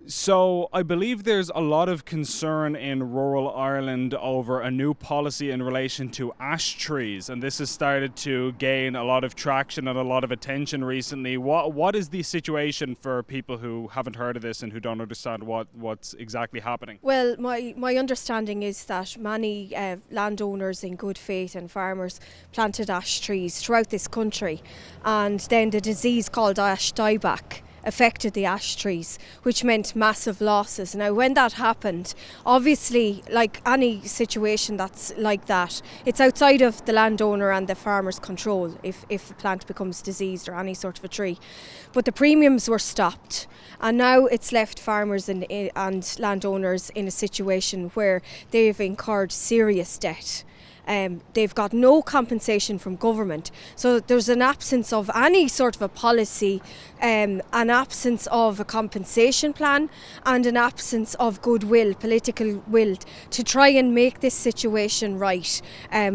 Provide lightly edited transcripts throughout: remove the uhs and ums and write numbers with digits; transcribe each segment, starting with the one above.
So I believe there's a lot of concern in rural Ireland over a new policy in relation to ash trees, and this has started to gain a lot of traction and a lot of attention recently. What is the situation for people who haven't heard of this and who don't understand what's exactly happening? Well, my understanding is that many landowners in good faith and farmers planted ash trees throughout this country, and then the disease called ash dieback affected the ash trees, which meant massive losses. Now, when that happened, obviously, like any situation that's like that, it's outside of the landowner and the farmer's control if a plant becomes diseased or any sort of a tree. But the premiums were stopped, and now it's left farmers and landowners in a situation where they've incurred serious debt. They've got no compensation from government. So there's an absence of any sort of a policy, an absence of a compensation plan, and an absence of goodwill, political will, to try and make this situation right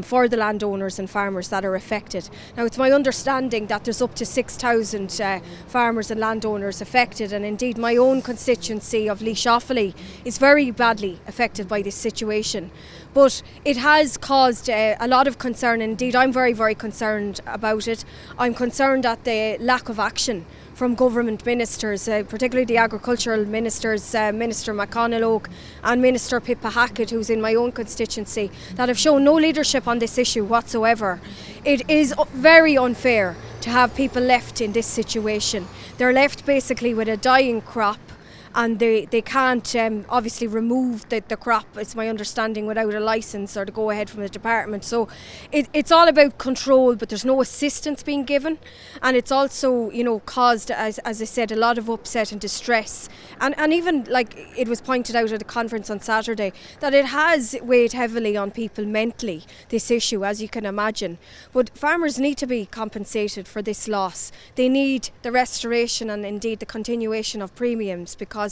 for the landowners and farmers that are affected. Now, it's my understanding that there's up to 6,000 farmers and landowners affected, and indeed my own constituency of Laois Offaly is very badly affected by this situation. But it has caused a lot of concern. Indeed, I'm very, very concerned about it. I'm concerned at the lack of action from government ministers, particularly the agricultural ministers, Minister McConalogue and Minister Pippa Hackett, who's in my own constituency, that have shown no leadership on this issue whatsoever. It is very unfair to have people left in this situation. They're left basically with a dying crop, and they can't obviously remove the crop, it's my understanding, without a licence or to go ahead from the department. So it's all about control, but there's no assistance being given, and it's also, caused, as I said, a lot of upset and distress, and even, like it was pointed out at a conference on Saturday, that it has weighed heavily on people mentally, this issue, as you can imagine. But farmers need to be compensated for this loss. They need the restoration and indeed the continuation of premiums, because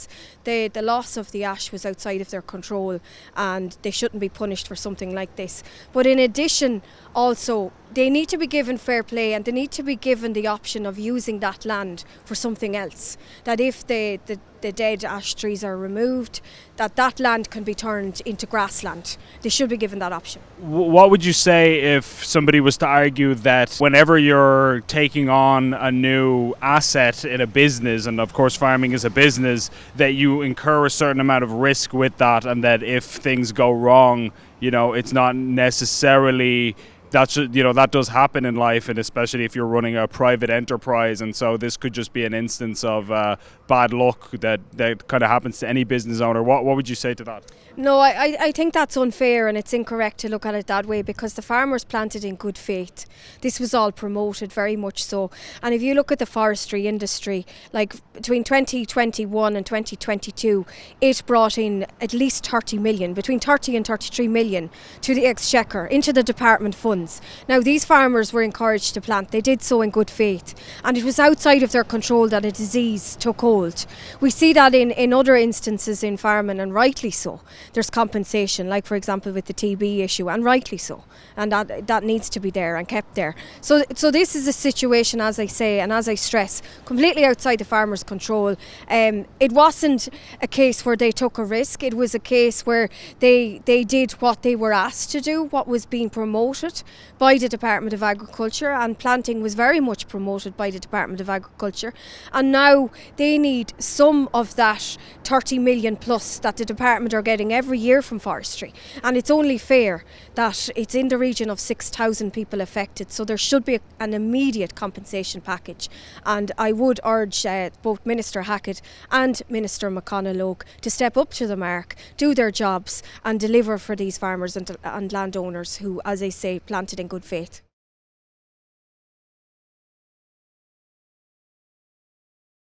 the loss of the ash was outside of their control, and they shouldn't be punished for something like this. But in addition, also, they need to be given fair play, and they need to be given the option of using that land for something else. That if the dead ash trees are removed, that land can be turned into grassland. They should be given that option. What would you say if somebody was to argue that whenever you're taking on a new asset in a business, and of course farming is a business, that you incur a certain amount of risk with that, and that if things go wrong, it's not necessarily that does happen in life, and especially if you're running a private enterprise, and so this could just be an instance of bad luck that kind of happens to any business owner. What would you say to that? No, I think that's unfair, and it's incorrect to look at it that way, because the farmers planted in good faith. This was all promoted, very much so. And if you look at the forestry industry, like between 2021 and 2022, it brought in at least 30 million, between 30 and 33 million to the Exchequer, into the department funds. Now, these farmers were encouraged to plant. They did so in good faith, and it was outside of their control that a disease took hold. We see that in other instances in farming, and rightly so. There's compensation, like for example with the TB issue, and rightly so, and that needs to be there and kept there. So this is a situation, as I say and as I stress, completely outside the farmer's control. It wasn't a case where they took a risk. It was a case where they did what they were asked to do, what was being promoted by the Department of Agriculture, and planting was very much promoted by the Department of Agriculture, and now they need some of that 30 million plus that the department are getting every year from forestry, and it's only fair that it's in the region of 6,000 people affected, so there should be an immediate compensation package. And I would urge both Minister Hackett and Minister McConalogue to step up to the mark, do their jobs and deliver for these farmers and landowners who, as I say, planted in good faith.